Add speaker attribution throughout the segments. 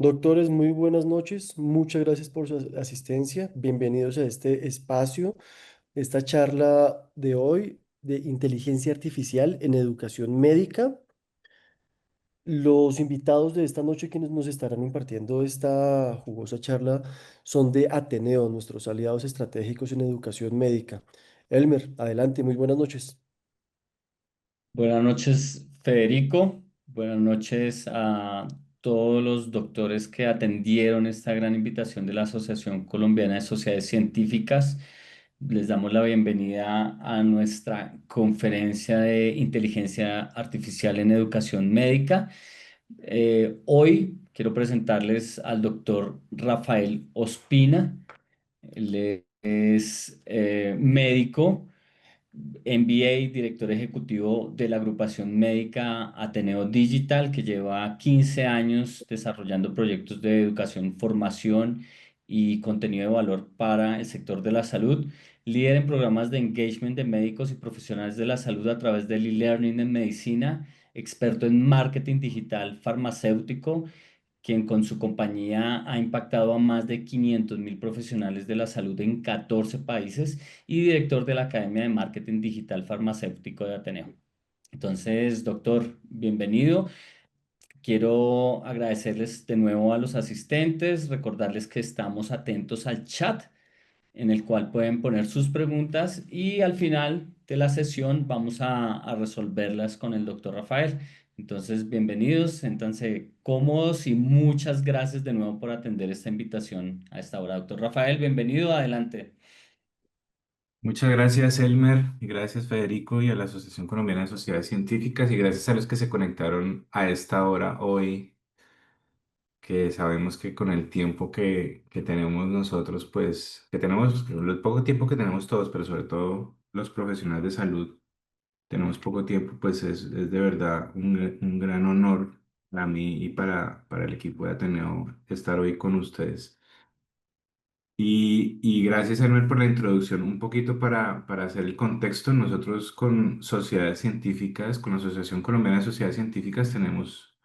Speaker 1: Doctores, muy buenas noches. Muchas gracias por su asistencia. Bienvenidos a este espacio, esta charla de hoy de inteligencia artificial en educación médica. Los invitados de esta noche quienes nos estarán impartiendo esta jugosa charla son de Ateneo, nuestros aliados estratégicos en educación médica. Elmer, adelante, muy buenas noches.
Speaker 2: Buenas noches, Federico. Buenas noches a todos los doctores que atendieron esta gran invitación de la Asociación Colombiana de Sociedades Científicas. Les damos la bienvenida a nuestra conferencia de inteligencia artificial en educación médica. Hoy quiero presentarles al doctor Rafael Ospina. Él es médico. MBA, director ejecutivo de la agrupación médica Ateneo Digital, que lleva 15 años desarrollando proyectos de educación, formación y contenido de valor para el sector de la salud. Líder en programas de engagement de médicos y profesionales de la salud a través del e-learning en medicina, experto en marketing digital farmacéutico, quien con su compañía ha impactado a más de 500.000 profesionales de la salud en 14 países y director de la Academia de Marketing Digital Farmacéutico de Ateneo. Entonces, doctor, bienvenido. Quiero agradecerles de nuevo a los asistentes, recordarles que estamos atentos al chat en el cual pueden poner sus preguntas y al final de la sesión vamos a resolverlas con el doctor Rafael. Entonces, bienvenidos, siéntanse cómodos y muchas gracias de nuevo por atender esta invitación a esta hora. Doctor Rafael, bienvenido, adelante.
Speaker 3: Muchas gracias, Elmer, y gracias, Federico, y a la Asociación Colombiana de Sociedades Científicas, y gracias a los que se conectaron a esta hora hoy, que sabemos que con el tiempo que tenemos nosotros, pues, que tenemos, el poco tiempo que tenemos todos, pero sobre todo los profesionales de salud, tenemos poco tiempo, pues es de verdad un gran honor para mí y para el equipo de Ateneo estar hoy con ustedes. Y gracias, Elmer, por la introducción. Un poquito para hacer el contexto, nosotros con sociedades científicas, con la Asociación Colombiana de Sociedades Científicas, tenemos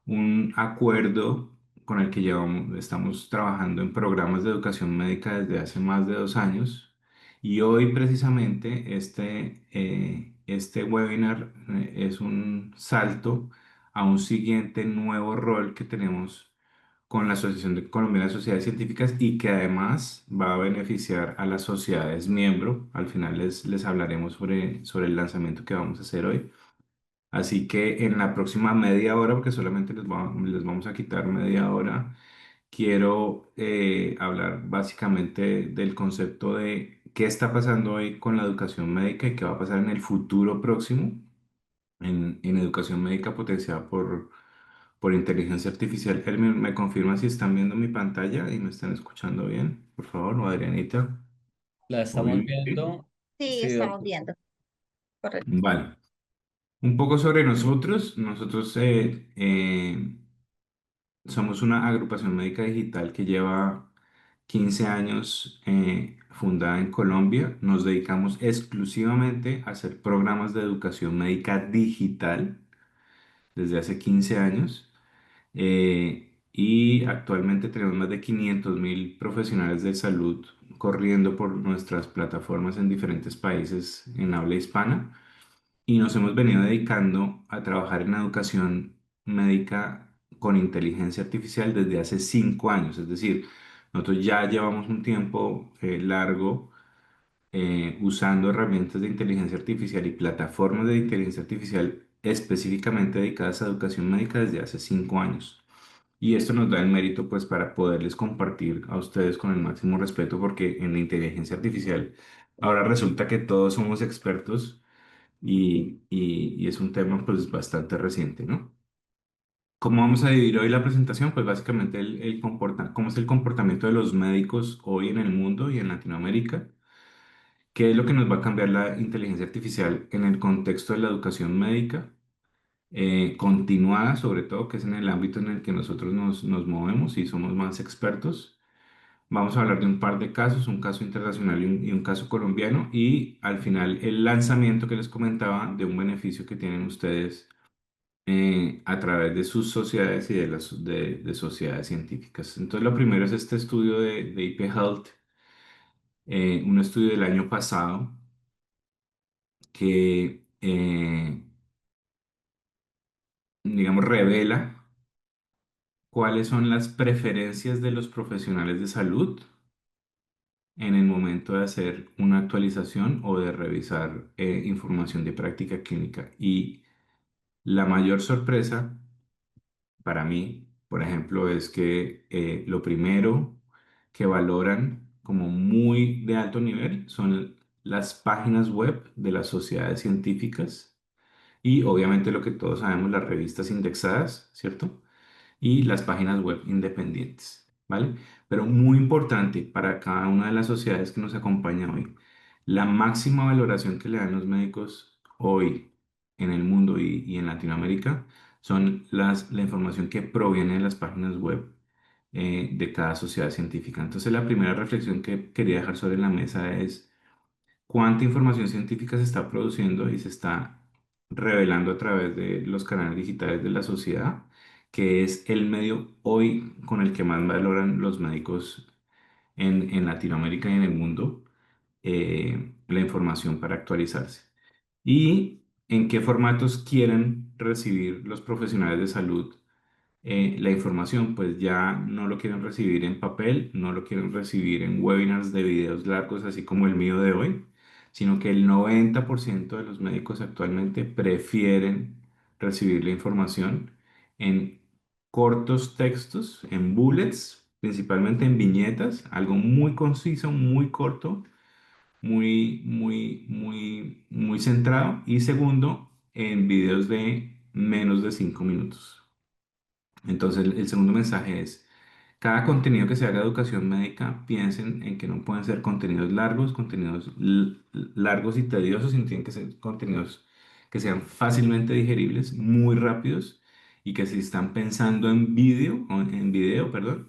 Speaker 3: un acuerdo con el que estamos trabajando en programas de educación médica desde hace más de 2 años. Y hoy precisamente este webinar es un salto a un siguiente nuevo rol que tenemos con la Colombiana de Sociedades Científicas y que además va a beneficiar a las sociedades miembro. Al final les hablaremos sobre el lanzamiento que vamos a hacer hoy. Así que en la próxima media hora, porque solamente les vamos a quitar media hora, quiero hablar básicamente del concepto de qué está pasando hoy con la educación médica y qué va a pasar en el futuro próximo en educación médica potenciada por inteligencia artificial. Él me confirma si están viendo mi pantalla y me están escuchando bien, por favor, o Adrianita.
Speaker 2: La
Speaker 3: O
Speaker 2: estamos
Speaker 3: Vivi, ¿sí?
Speaker 4: Sí,
Speaker 2: viendo. Sí,
Speaker 4: estamos
Speaker 2: doctor.
Speaker 4: viendo, correcto.
Speaker 3: Vale. Un poco sobre nosotros. Nosotros somos una agrupación médica digital que lleva 15 años fundada en Colombia. Nos dedicamos exclusivamente a hacer programas de educación médica digital desde hace 15 años. Y actualmente tenemos más de 500.000 profesionales de salud corriendo por nuestras plataformas en diferentes países en habla hispana y nos hemos venido dedicando a trabajar en educación médica con inteligencia artificial desde hace 5 años. Es decir, nosotros ya llevamos un tiempo largo usando herramientas de inteligencia artificial y plataformas de inteligencia artificial específicamente dedicadas a educación médica desde hace 5 años. Y esto nos da el mérito pues para poderles compartir a ustedes con el máximo respeto porque en la inteligencia artificial ahora resulta que todos somos expertos y es un tema pues bastante reciente, ¿no? ¿Cómo vamos a dividir hoy la presentación? Pues básicamente cómo es el comportamiento de los médicos hoy en el mundo y en Latinoamérica. ¿Qué es lo que nos va a cambiar la inteligencia artificial en el contexto de la educación médica? Continuada sobre todo, que es en el ámbito en el que nosotros nos movemos y somos más expertos. Vamos a hablar de un par de casos, un caso internacional y un caso colombiano y al final el lanzamiento que les comentaba de un beneficio que tienen ustedes a través de sus sociedades y de sociedades científicas. Entonces, lo primero es este estudio de IP Health, un estudio del año pasado que, digamos, revela cuáles son las preferencias de los profesionales de salud en el momento de hacer una actualización o de revisar información de práctica clínica. Y la mayor sorpresa para mí, por ejemplo, es que lo primero que valoran como muy de alto nivel son las páginas web de las sociedades científicas y obviamente lo que todos sabemos, las revistas indexadas, ¿cierto? Y las páginas web independientes, ¿vale? Pero muy importante para cada una de las sociedades que nos acompaña hoy, la máxima valoración que le dan los médicos hoy en el mundo y en Latinoamérica son la información que proviene de las páginas web de cada sociedad científica. Entonces, la primera reflexión que quería dejar sobre la mesa es cuánta información científica se está produciendo y se está revelando a través de los canales digitales de la sociedad, que es el medio hoy con el que más valoran los médicos en Latinoamérica y en el mundo la información para actualizarse. Y en qué formatos quieren recibir los profesionales de salud la información, pues ya no lo quieren recibir en papel, no lo quieren recibir en webinars de videos largos, así como el mío de hoy, sino que el 90% de los médicos actualmente prefieren recibir la información en cortos textos, en bullets, principalmente en viñetas, algo muy conciso, muy corto, muy centrado. Y segundo, en videos de menos de 5 minutos. Entonces, el segundo mensaje es, cada contenido que se haga de educación médica, piensen en que no pueden ser contenidos largos, largos y tediosos, sino tienen que ser contenidos que sean fácilmente digeribles, muy rápidos y que si están pensando en vídeo, o en video, perdón,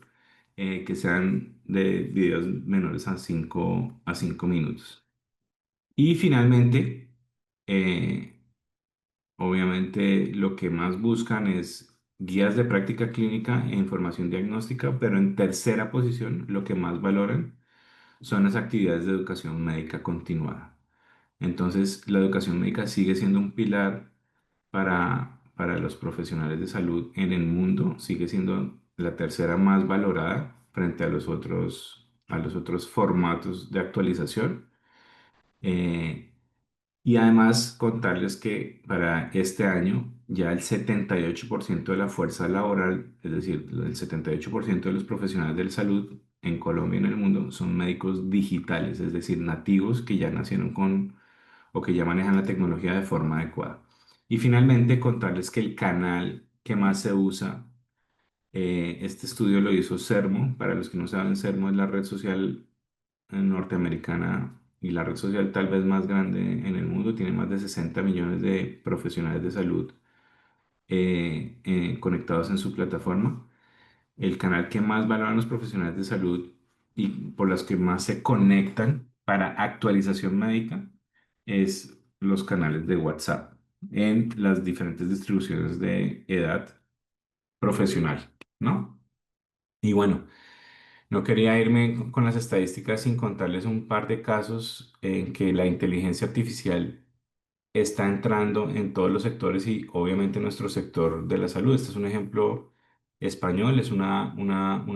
Speaker 3: que sean de videos menores a 5 minutos. Y finalmente, eh, obviamente lo que más buscan es guías de práctica clínica e información diagnóstica, pero en tercera posición lo que más valoran son las actividades de educación médica continuada. Entonces, la educación médica sigue siendo un pilar para los profesionales de salud en el mundo, sigue siendo la tercera más valorada frente a los otros formatos de actualización. Eh, y además contarles que para este año ya el 78% de la fuerza laboral, es decir, el 78% de los profesionales de la salud en Colombia y en el mundo son médicos digitales, es decir, nativos que ya nacieron con o que ya manejan la tecnología de forma adecuada. Y finalmente contarles que el canal que más se usa, este estudio lo hizo Sermo. Para los que no saben, Sermo es la red social norteamericana y la red social tal vez más grande en el mundo, tiene más de 60 millones de profesionales de salud conectados en su plataforma. El canal que más valoran los profesionales de salud y por los que más se conectan para actualización médica es los canales de WhatsApp en las diferentes distribuciones de edad profesional, ¿no? Y bueno. No quería irme con las estadísticas sin contarles un par de casos en que la inteligencia artificial está entrando en todos los sectores y obviamente en nuestro sector de la salud. Este es un ejemplo español, es una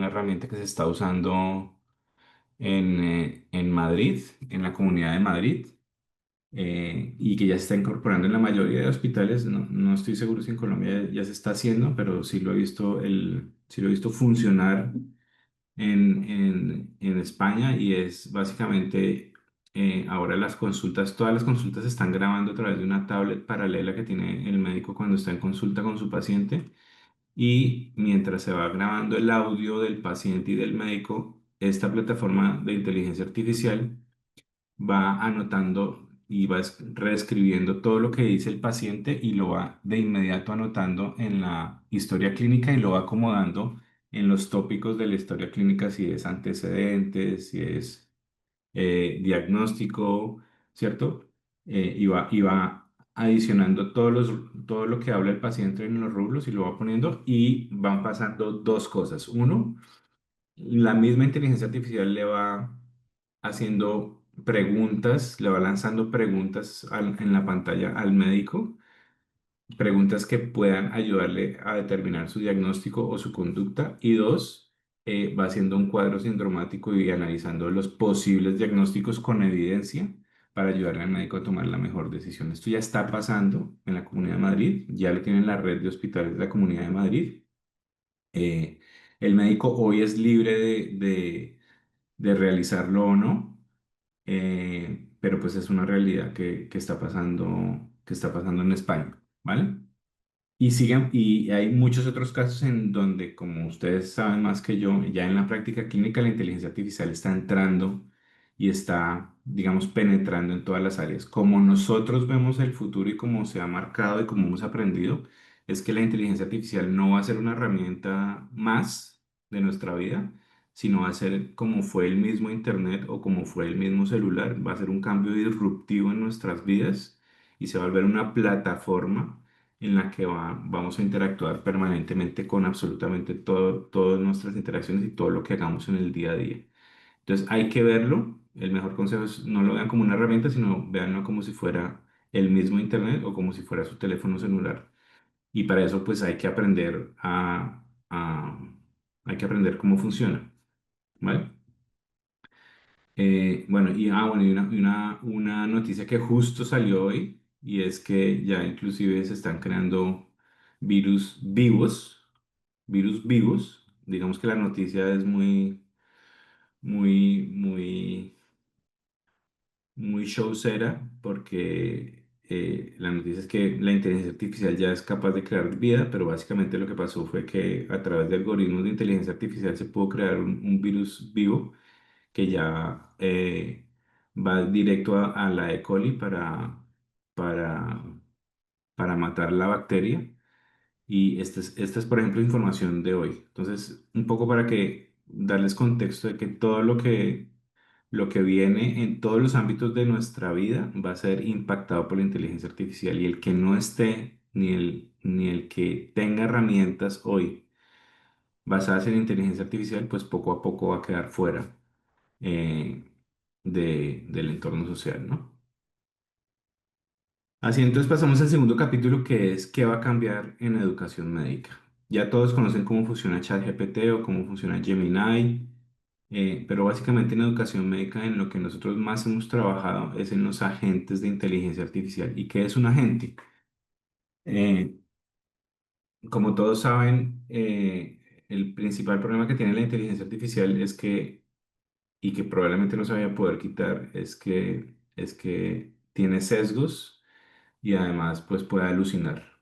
Speaker 3: herramienta que se está usando en Madrid, en la Comunidad de Madrid, y que ya se está incorporando en la mayoría de hospitales. No, no estoy seguro si en Colombia ya se está haciendo, pero sí lo he visto, sí lo he visto funcionar en España y es básicamente ahora todas las consultas se están grabando a través de una tablet paralela que tiene el médico cuando está en consulta con su paciente y mientras se va grabando el audio del paciente y del médico, esta plataforma de inteligencia artificial va anotando y va reescribiendo todo lo que dice el paciente y lo va de inmediato anotando en la historia clínica y lo va acomodando en los tópicos de la historia clínica, si es antecedentes, si es diagnóstico, ¿cierto? Y va adicionando todo lo que habla el paciente en los rubros y lo va poniendo y van pasando dos cosas. Uno, la misma inteligencia artificial le va haciendo preguntas, le va lanzando preguntas en la pantalla al médico, preguntas que puedan ayudarle a determinar su diagnóstico o su conducta. Y dos, va haciendo un cuadro sindromático y analizando los posibles diagnósticos con evidencia para ayudarle al médico a tomar la mejor decisión. Esto ya está pasando en la Comunidad de Madrid, ya lo tiene la red de hospitales de la Comunidad de Madrid. Eh, el médico hoy es libre de realizarlo o no, pero pues es una realidad que está pasando en España, ¿vale? Y hay muchos otros casos en donde, como ustedes saben más que yo, ya en la práctica clínica la inteligencia artificial está entrando y está, digamos, penetrando en todas las áreas. Como nosotros vemos el futuro y como se ha marcado y como hemos aprendido, es que la inteligencia artificial no va a ser una herramienta más de nuestra vida, sino va a ser como fue el mismo Internet o como fue el mismo celular, va a ser un cambio disruptivo en nuestras vidas y se va a volver una plataforma en la que vamos a interactuar permanentemente con absolutamente todas nuestras interacciones y todo lo que hagamos en el día a día. Entonces hay que verlo. El mejor consejo es no lo vean como una herramienta, sino véanlo como si fuera el mismo Internet o como si fuera su teléfono celular. Y para eso pues hay que aprender hay que aprender cómo funciona, ¿vale? Bueno, una noticia que justo salió hoy y es que ya inclusive se están creando virus vivos. Digamos que la noticia es muy, muy, muy showcera porque la noticia es que la inteligencia artificial ya es capaz de crear vida, pero básicamente lo que pasó fue que a través de algoritmos de inteligencia artificial se pudo crear un virus vivo que ya va directo a la E. coli para, para matar la bacteria. Y esta es, por ejemplo, información de hoy. Entonces, un poco para que darles contexto de que todo lo que viene en todos los ámbitos de nuestra vida va a ser impactado por la inteligencia artificial y el que no esté, ni el que tenga herramientas hoy basadas en inteligencia artificial, pues poco a poco va a quedar fuera eh, del entorno social, ¿no? Así entonces pasamos al segundo capítulo que es ¿qué va a cambiar en educación médica? Ya todos conocen cómo funciona ChatGPT o cómo funciona Gemini, pero básicamente en educación médica en lo que nosotros más hemos trabajado es en los agentes de inteligencia artificial. ¿Y qué es un agente? Eh, Como todos saben, el principal problema que tiene la inteligencia artificial es que y que probablemente no se vaya a poder quitar es que tiene sesgos y además pues puede alucinar.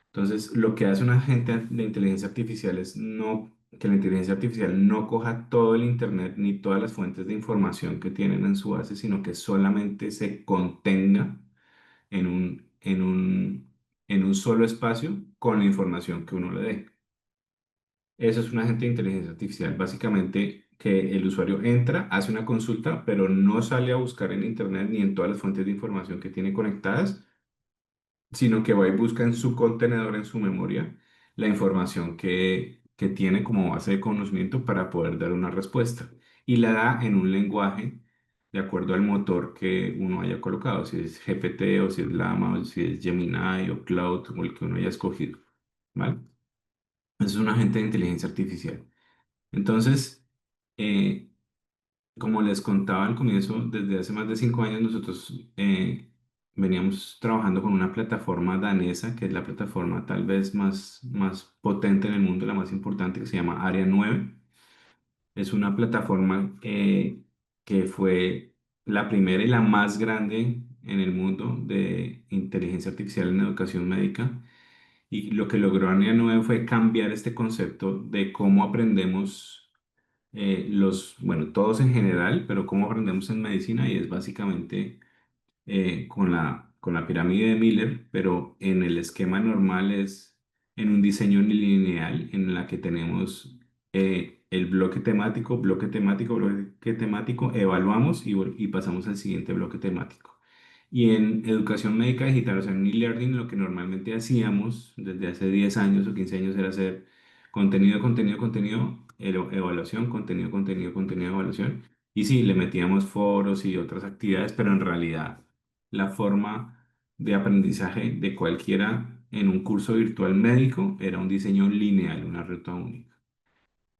Speaker 3: Entonces, lo que hace un agente de inteligencia artificial es que la inteligencia artificial no coja todo el internet ni todas las fuentes de información que tienen en su base, sino que solamente se contenga en un solo espacio con la información que uno le dé. Eso es un agente de inteligencia artificial. Básicamente que el usuario entra, hace una consulta, pero no sale a buscar en Internet ni en todas las fuentes de información que tiene conectadas, sino que va y busca en su contenedor, en su memoria, la información que tiene como base de conocimiento para poder dar una respuesta. Y la da en un lenguaje de acuerdo al motor que uno haya colocado, si es GPT o si es Llama o si es Gemini o Cloud o el que uno haya escogido. ¿Vale? Eso es un agente de inteligencia artificial. Entonces, eh, como les contaba al comienzo, desde hace más de 5 años nosotros veníamos trabajando con una plataforma danesa, que es la plataforma tal vez más potente en el mundo, la más importante, que se llama Área 9. Es una plataforma que fue la primera y la más grande en el mundo de inteligencia artificial en educación médica. Y lo que logró Área 9 fue cambiar este concepto de cómo aprendemos bueno, todos en general, pero cómo aprendemos en medicina y es básicamente con la pirámide de Miller, pero en el esquema normal es en un diseño lineal en la que tenemos el bloque temático, evaluamos y pasamos al siguiente bloque temático. Y en educación médica digital, o sea, en e-learning, lo que normalmente hacíamos desde hace 10 años o 15 años era hacer contenido, contenido, contenido, evaluación, contenido, contenido, contenido, evaluación. Y sí, le metíamos foros y otras actividades, pero en realidad la forma de aprendizaje de cualquiera en un curso virtual médico era un diseño lineal, una ruta única.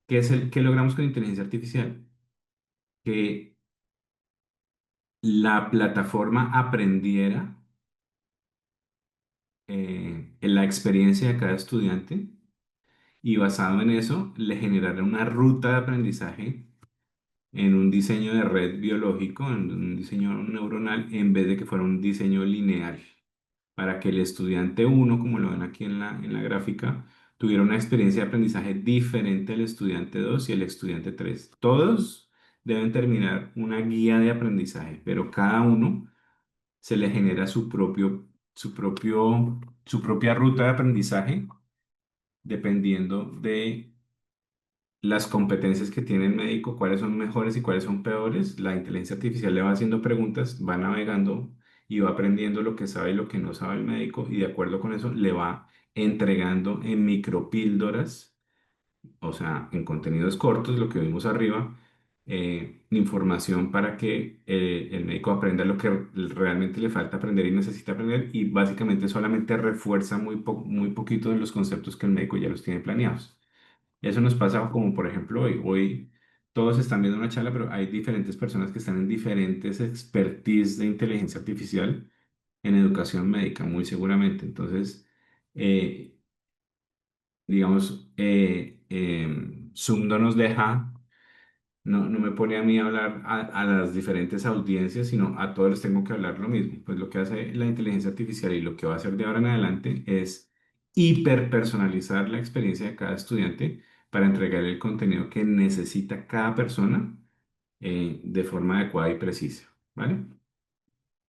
Speaker 3: ¿Qué logramos con inteligencia artificial? Que la plataforma aprendiera en la experiencia de cada estudiante y basado en eso le generara una ruta de aprendizaje en un diseño de red biológico, en un diseño neuronal, en vez de que fuera un diseño lineal, para que el estudiante uno, como lo ven aquí en la gráfica, tuviera una experiencia de aprendizaje diferente al estudiante 2 y el estudiante 3. Todos deben terminar una guía de aprendizaje, pero cada uno se le genera su propia ruta de aprendizaje dependiendo de las competencias que tiene el médico, cuáles son mejores y cuáles son peores. La inteligencia artificial le va haciendo preguntas, va navegando y va aprendiendo lo que sabe y lo que no sabe el médico y de acuerdo con eso le va entregando en micropíldoras, o sea, en contenidos cortos, lo que vimos arriba, información para que el médico aprenda lo que realmente le falta aprender y necesita aprender y básicamente solamente refuerza muy poquito de los conceptos que el médico ya los tiene planeados. Eso nos pasa como por ejemplo hoy. Hoy todos están viendo una charla, pero hay diferentes personas que están en diferentes expertise de inteligencia artificial en educación médica, muy seguramente. Entonces, eh, digamos, Zoom no nos deja, no me pone a mí a hablar a las diferentes audiencias, sino a todos les tengo que hablar lo mismo. Pues lo que hace la inteligencia artificial y lo que va a hacer de ahora en adelante es hiperpersonalizar la experiencia de cada estudiante para entregar el contenido que necesita cada persona de forma adecuada y precisa, ¿vale?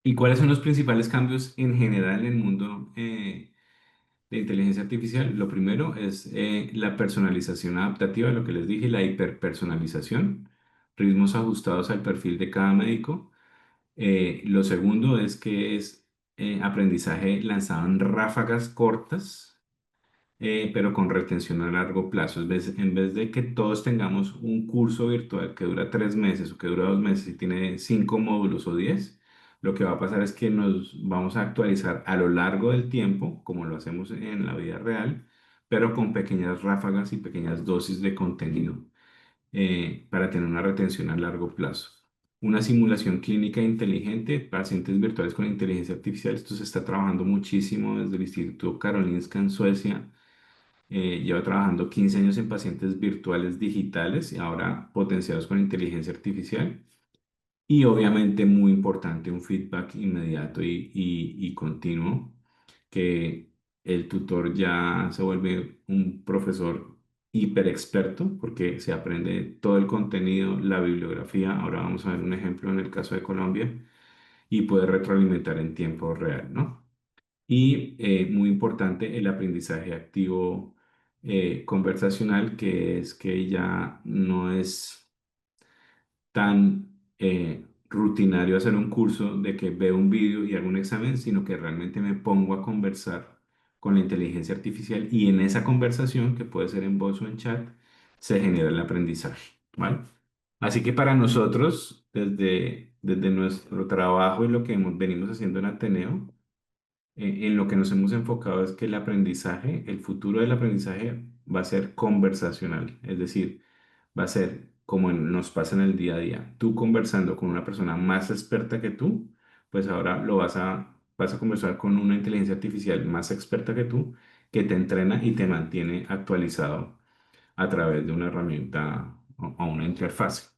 Speaker 3: ¿Y cuáles son los principales cambios en general en el mundo de inteligencia artificial? Lo primero es la personalización adaptativa, lo que les dije, la hiperpersonalización, ritmos ajustados al perfil de cada médico. Lo segundo es que es aprendizaje lanzado en ráfagas cortas, pero con retención a largo plazo. En vez de que todos tengamos un curso virtual que dura 3 meses o que dura 2 meses y tiene 5 módulos o 10, lo que va a pasar es que nos vamos a actualizar a lo largo del tiempo, como lo hacemos en la vida real, pero con pequeñas ráfagas y pequeñas dosis de contenido para tener una retención a largo plazo. Una simulación clínica inteligente, pacientes virtuales con inteligencia artificial. Esto se está trabajando muchísimo desde el Instituto Karolinska en Suecia. Lleva trabajando 15 años en pacientes virtuales digitales y ahora potenciados con inteligencia artificial. Y obviamente muy importante un feedback inmediato y continuo, que el tutor ya se vuelve un profesor hiper experto porque se aprende todo el contenido, la bibliografía. Ahora vamos a ver un ejemplo en el caso de Colombia y puede retroalimentar en tiempo real, ¿no? Y muy importante el aprendizaje activo conversacional, que es que ya no es tan rutinario hacer un curso de que veo un vídeo y hago un examen, sino que realmente me pongo a conversar con la inteligencia artificial y en esa conversación, que puede ser en voz o en chat, se genera el aprendizaje, ¿vale? Así que para nosotros, desde nuestro trabajo y lo que venimos haciendo en Ateneo, en lo que nos hemos enfocado es que el aprendizaje, el futuro del aprendizaje va a ser conversacional, es decir, va a ser como nos pasa en el día a día. Tú conversando con una persona más experta que tú, pues ahora vas a conversar con una inteligencia artificial más experta que tú, que te entrena y te mantiene actualizado a través de una herramienta o una interfaz.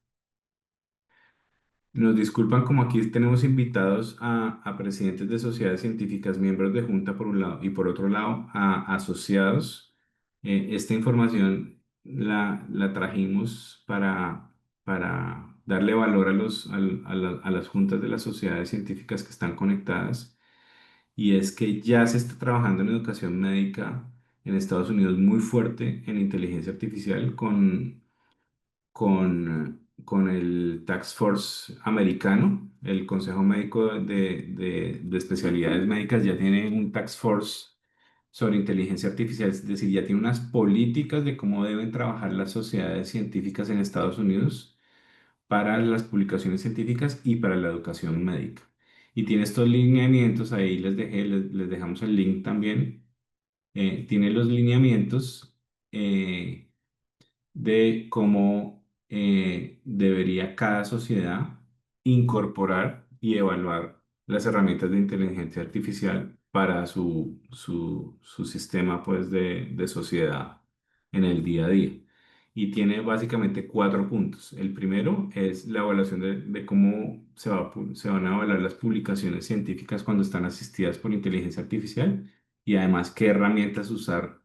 Speaker 3: Nos disculpan como aquí tenemos invitados a presidentes de sociedades científicas, miembros de junta por un lado y por otro lado a asociados. Esta información la trajimos para darle valor a las juntas de las sociedades científicas que están conectadas y es que ya se está trabajando en educación médica en Estados Unidos muy fuerte en inteligencia artificial con el Task Force americano el Consejo Médico de Especialidades Médicas ya tiene un task force sobre inteligencia artificial, es decir, ya tiene unas políticas de cómo deben trabajar las sociedades científicas en Estados Unidos para las publicaciones científicas y para la educación médica. Y tiene estos lineamientos, ahí les dejamos el link también. Tiene los lineamientos. De cómo debería cada sociedad incorporar y evaluar las herramientas de inteligencia artificial para su sistema pues, de sociedad en el día a día. Y tiene básicamente cuatro puntos. El primero es la evaluación de cómo se van a evaluar las publicaciones científicas cuando están asistidas por inteligencia artificial y además qué herramientas usar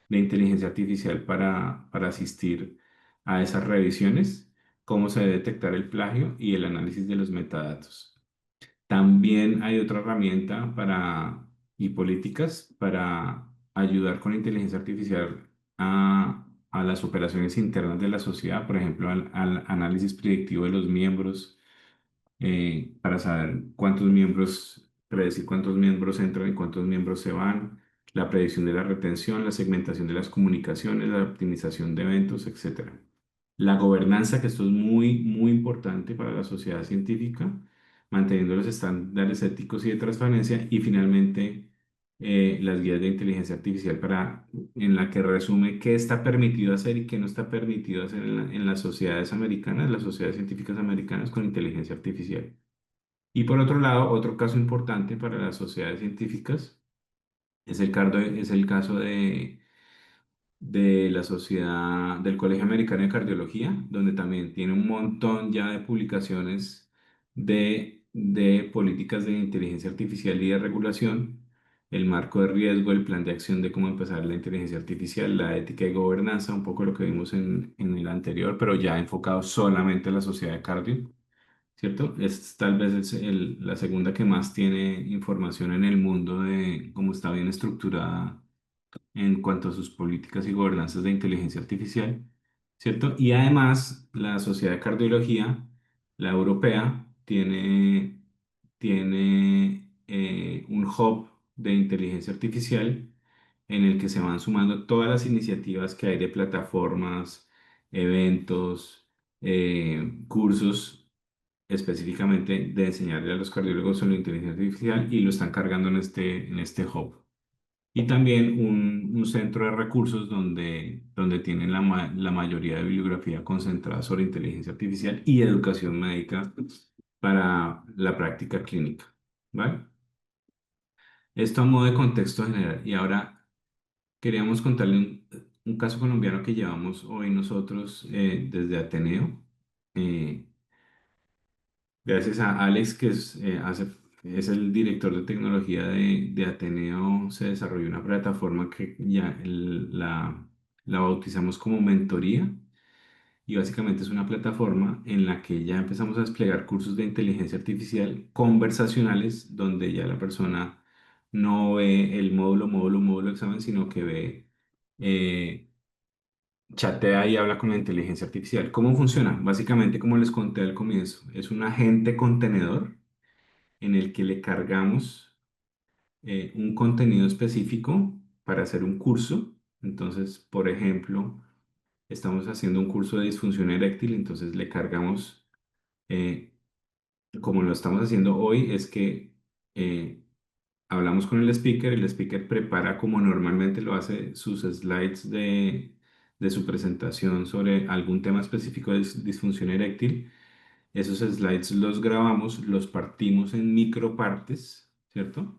Speaker 3: de inteligencia artificial para asistir a esas revisiones, cómo se debe detectar el plagio y el análisis de los metadatos. También hay otra herramienta y políticas para ayudar con inteligencia artificial a las operaciones internas de la sociedad, por ejemplo, al análisis predictivo de los miembros, para saber predecir cuántos miembros entran y cuántos miembros se van, la predicción de la retención, la segmentación de las comunicaciones, la optimización de eventos, etcétera. La gobernanza, que esto es muy, muy importante para la sociedad científica, manteniendo los estándares éticos y de transparencia, y finalmente las guías de inteligencia artificial en la que resume qué está permitido hacer y qué no está permitido hacer en las sociedades americanas, las sociedades científicas americanas con inteligencia artificial. Y por otro lado, otro caso importante para las sociedades científicas es el caso de la sociedad del Colegio Americano de Cardiología, donde también tiene un montón ya de publicaciones de políticas de inteligencia artificial y de regulación, el marco de riesgo, el plan de acción de cómo empezar la inteligencia artificial, la ética y gobernanza, un poco lo que vimos en el anterior, pero ya enfocado solamente a la sociedad de cardio. ¿Cierto? Es tal vez la segunda que más tiene información en el mundo de cómo está bien estructurada en cuanto a sus políticas y gobernanzas de inteligencia artificial, ¿cierto? Y además, la Sociedad de Cardiología, la europea, tiene un hub de inteligencia artificial en el que se van sumando todas las iniciativas que hay de plataformas, eventos, cursos específicamente de enseñarle a los cardiólogos sobre inteligencia artificial y lo están cargando en este hub. Y también un centro de recursos donde tienen la mayoría de bibliografía concentrada sobre inteligencia artificial y educación médica para la práctica clínica. ¿Vale? Esto a modo de contexto general. Y ahora queríamos contarle un caso colombiano que llevamos hoy nosotros desde Ateneo. Eh, Gracias a Alex, es el director de tecnología de Ateneo, se desarrolló una plataforma que ya la bautizamos como Mentoría y básicamente es una plataforma en la que ya empezamos a desplegar cursos de inteligencia artificial conversacionales donde ya la persona no ve el módulo examen, sino que eh, chatea y habla con la inteligencia artificial. ¿Cómo funciona? Básicamente, como les conté al comienzo, es un agente contenedor en el que le cargamos un contenido específico para hacer un curso. Entonces, por ejemplo, estamos haciendo un curso de disfunción eréctil, entonces le cargamos, eh, como lo estamos haciendo hoy, es que hablamos con el speaker prepara como normalmente lo hace sus slides de su presentación sobre algún tema específico de disfunción eréctil. Esos slides los grabamos, los partimos en micropartes, ¿cierto?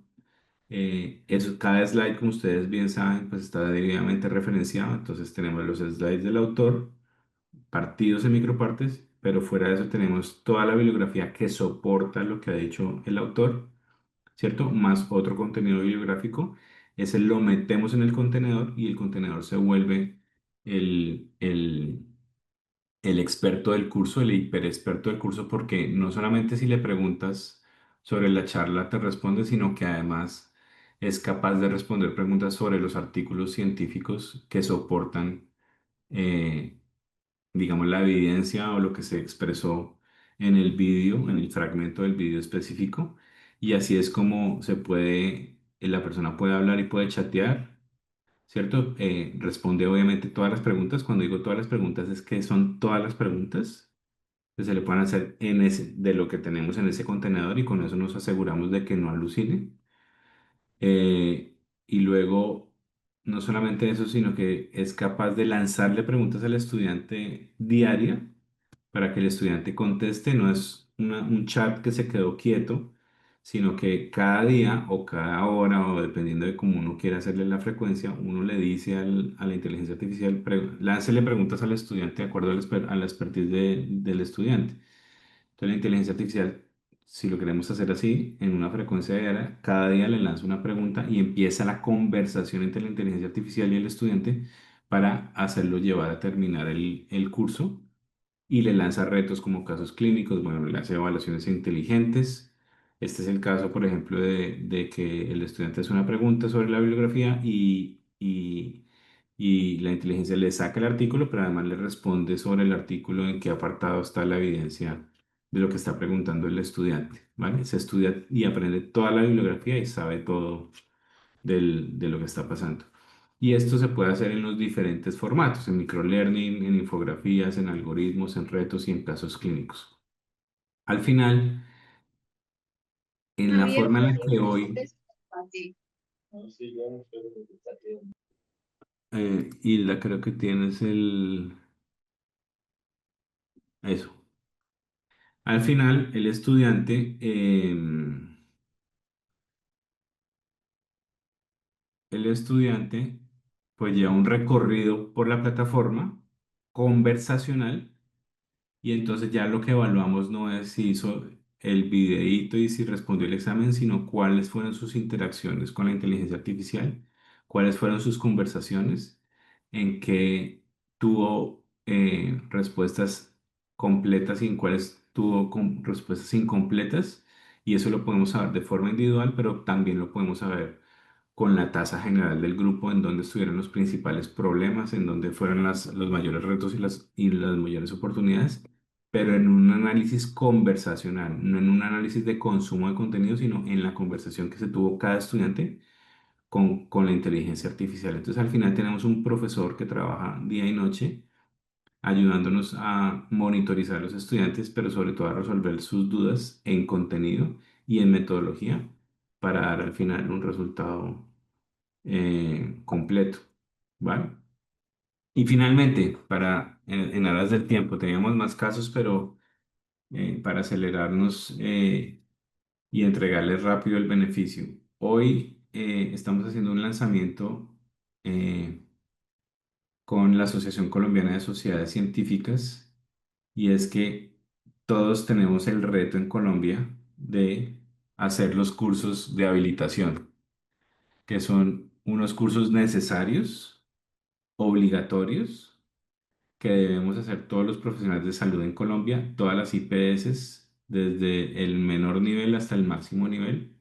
Speaker 3: Cada slide, como ustedes bien saben, pues está debidamente referenciado. Entonces tenemos los slides del autor partidos en micropartes, pero fuera de eso tenemos toda la bibliografía que soporta lo que ha dicho el autor, ¿cierto? Más otro contenido bibliográfico. Ese lo metemos en el contenedor y el contenedor se vuelve el, el, el experto del curso, el hiperexperto del curso, porque no solamente si le preguntas sobre la charla te responde, sino que además es capaz de responder preguntas sobre los artículos científicos que soportan, digamos, la evidencia o lo que se expresó en el vídeo, en el fragmento del vídeo específico, y así es como la persona puede hablar y puede chatear, ¿cierto? Responde obviamente todas las preguntas. Cuando digo todas las preguntas es que son todas las preguntas que se le pueden hacer de lo que tenemos en ese contenedor, y con eso nos aseguramos de que no alucine. Y luego, no solamente eso, sino que es capaz de lanzarle preguntas al estudiante diaria para que el estudiante conteste. No es un chat que se quedó quieto, sino que cada día o cada hora, o dependiendo de cómo uno quiera hacerle la frecuencia, uno le dice a la inteligencia artificial, láncele preguntas al estudiante de acuerdo a la expertise del estudiante. Entonces, la inteligencia artificial, si lo queremos hacer así, en una frecuencia diaria, cada día le lanza una pregunta y empieza la conversación entre la inteligencia artificial y el estudiante para hacerlo llevar a terminar el curso, y le lanza retos como casos clínicos. Bueno, le hace evaluaciones inteligentes. Este es el caso, por ejemplo, de que el estudiante hace una pregunta sobre la bibliografía y la inteligencia le saca el artículo, pero además le responde sobre el artículo en qué apartado está la evidencia de lo que está preguntando el estudiante, ¿vale? Se estudia y aprende toda la bibliografía y sabe todo de lo que está pasando. Y esto se puede hacer en los diferentes formatos: en microlearning, en infografías, en algoritmos, en retos y en casos clínicos. Al final, en la
Speaker 4: Javier,
Speaker 3: forma en
Speaker 4: ¿por
Speaker 3: la
Speaker 4: qué
Speaker 3: que
Speaker 4: no
Speaker 3: hoy,
Speaker 4: es fácil?
Speaker 3: Hilda, creo que tienes eso. Al final, el estudiante pues lleva un recorrido por la plataforma conversacional. Y entonces ya lo que evaluamos no es si hizo el videíto y si respondió el examen, sino cuáles fueron sus interacciones con la inteligencia artificial, cuáles fueron sus conversaciones, en qué tuvo respuestas completas y en cuáles tuvo respuestas incompletas. Y eso lo podemos saber de forma individual, pero también lo podemos saber con la tasa general del grupo, en donde estuvieron los principales problemas, en donde fueron los mayores retos y las mayores oportunidades, pero en un análisis conversacional, no en un análisis de consumo de contenido, sino en la conversación que se tuvo cada estudiante con la inteligencia artificial. Entonces, al final tenemos un profesor que trabaja día y noche ayudándonos a monitorizar a los estudiantes, pero sobre todo a resolver sus dudas en contenido y en metodología, para dar al final un resultado completo, ¿vale? Y finalmente, en aras del tiempo, teníamos más casos, pero para acelerarnos y entregarles rápido el beneficio. Hoy estamos haciendo un lanzamiento eh, con la Asociación Colombiana de Sociedades Científicas, y es que todos tenemos el reto en Colombia de hacer los cursos de habilitación, que son unos cursos necesarios, obligatorios, que debemos hacer todos los profesionales de salud en Colombia, todas las IPS, desde el menor nivel hasta el máximo nivel.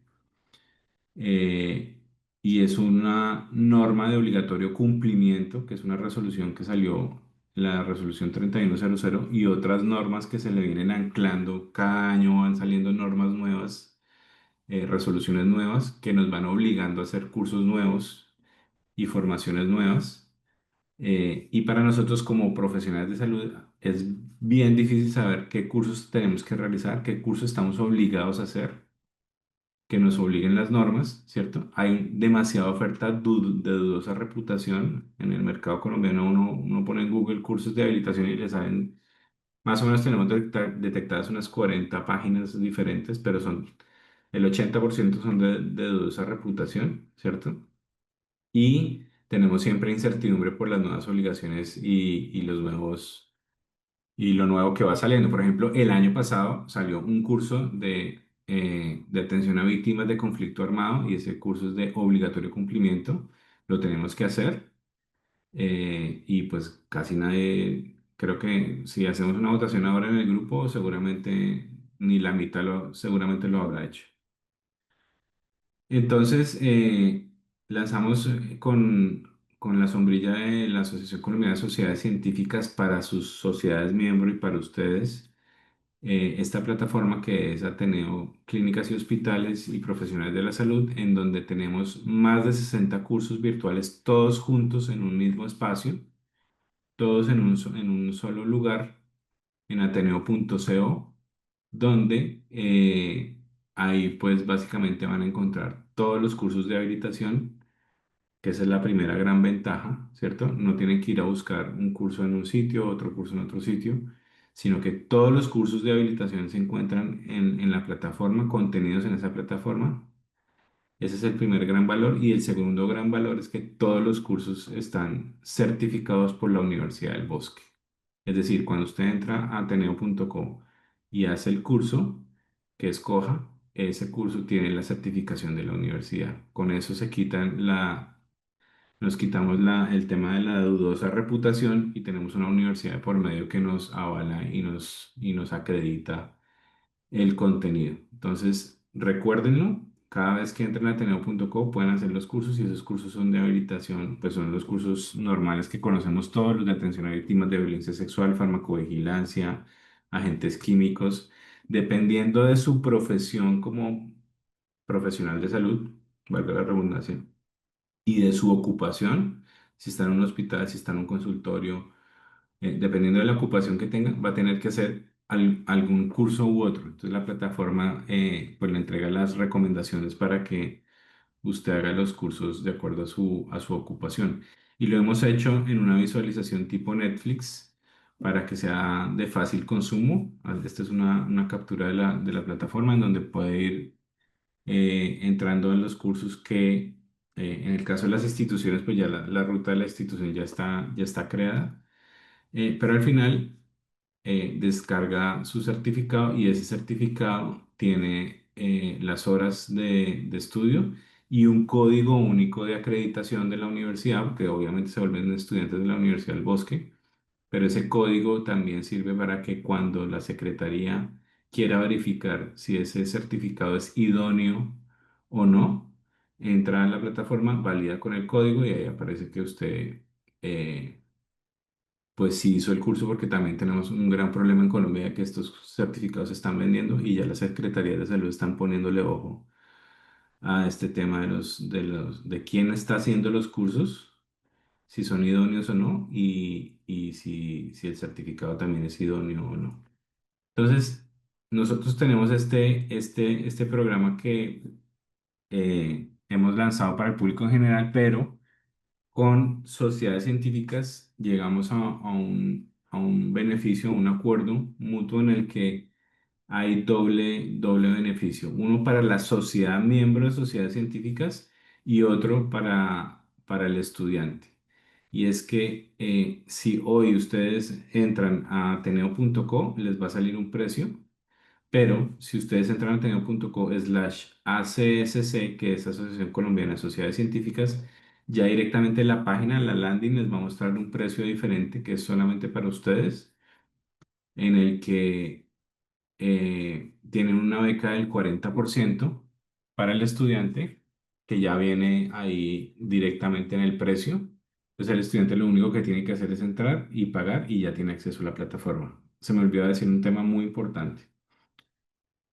Speaker 3: eh, y es una norma de obligatorio cumplimiento, que es una resolución que salió, la resolución 3100, y otras normas que se le vienen anclando. Cada año van saliendo normas nuevas, resoluciones nuevas, que nos van obligando a hacer cursos nuevos y formaciones nuevas. Y para nosotros como profesionales de salud es bien difícil saber qué cursos tenemos que realizar, qué cursos estamos obligados a hacer, que nos obliguen las normas, ¿cierto? Hay demasiada oferta de dudosa reputación en el mercado colombiano. Uno pone en Google cursos de habilitación y le salen, más o menos tenemos detectadas unas 40 páginas diferentes, pero el 80% son de dudosa reputación, ¿cierto? Y tenemos siempre incertidumbre por las nuevas obligaciones y lo nuevo que va saliendo. Por ejemplo, el año pasado salió un curso de atención a víctimas de conflicto armado, y ese curso es de obligatorio cumplimiento. Lo tenemos que hacer. Y pues casi nadie, creo que si hacemos una votación ahora en el grupo, seguramente ni la mitad seguramente lo habrá hecho. Entonces, lanzamos con la sombrilla de la Asociación Colombiana de Sociedades Científicas, para sus sociedades miembros y para ustedes, esta plataforma que es Ateneo Clínicas y Hospitales y Profesionales de la Salud, en donde tenemos más de 60 cursos virtuales, todos juntos en un mismo espacio, todos en un solo lugar, en ateneo.co, donde ahí pues básicamente van a encontrar todos los cursos de habilitación, que esa es la primera gran ventaja, ¿cierto? No tienen que ir a buscar un curso en un sitio, otro curso en otro sitio, sino que todos los cursos de habilitación se encuentran en la plataforma, contenidos en esa plataforma. Ese es el primer gran valor. Y el segundo gran valor es que todos los cursos están certificados por la Universidad del Bosque. Es decir, cuando usted entra a ateneo.co y hace el curso que escoja, ese curso tiene la certificación de la universidad. Con eso nos quitamos el tema de la dudosa reputación y tenemos una universidad de por medio que nos avala y nos acredita el contenido. Entonces, recuérdenlo, cada vez que entren a ateneo.co pueden hacer los cursos y esos cursos son de habilitación, pues son los cursos normales que conocemos todos, los de atención a víctimas de violencia sexual, farmacovigilancia, agentes químicos, dependiendo de su profesión como profesional de salud, valga la redundancia, y de su ocupación, si está en un hospital, si está en un consultorio, dependiendo de la ocupación que tenga, va a tener que hacer algún curso u otro. Entonces la plataforma pues le entrega las recomendaciones para que usted haga los cursos de acuerdo a su ocupación. Y lo hemos hecho en una visualización tipo Netflix para que sea de fácil consumo. Esta es una captura de la plataforma en donde puede ir entrando en los cursos que, en el caso de las instituciones, pues ya la ruta de la institución ya está creada, pero al final descarga su certificado y ese certificado tiene las horas de estudio y un código único de acreditación de la universidad, porque obviamente se vuelven estudiantes de la Universidad del Bosque, pero ese código también sirve para que cuando la secretaría quiera verificar si ese certificado es idóneo o no, entra a la plataforma, valida con el código y ahí aparece que usted eh, pues sí hizo el curso, porque también tenemos un gran problema en Colombia de que estos certificados se están vendiendo y ya las secretarías de salud están poniéndole ojo a este tema de quién está haciendo los cursos, si son idóneos o no, y si el certificado también es idóneo o no. Entonces, nosotros tenemos este programa que hemos lanzado para el público en general, pero con sociedades científicas llegamos a un beneficio, a un acuerdo mutuo en el que hay doble beneficio. Uno para la sociedad miembro de sociedades científicas y otro para el estudiante. Y es que si hoy ustedes entran a ateneo.co, les va a salir un precio, pero si ustedes entran a ateneo.co/ACSC, que es Asociación Colombiana de Sociedades Científicas, ya directamente en la página, la landing, les va a mostrar un precio diferente que es solamente para ustedes, en el que tienen una beca del 40% para el estudiante, que ya viene ahí directamente en el precio. Entonces el estudiante lo único que tiene que hacer es entrar y pagar y ya tiene acceso a la plataforma. Se me olvidó decir un tema muy importante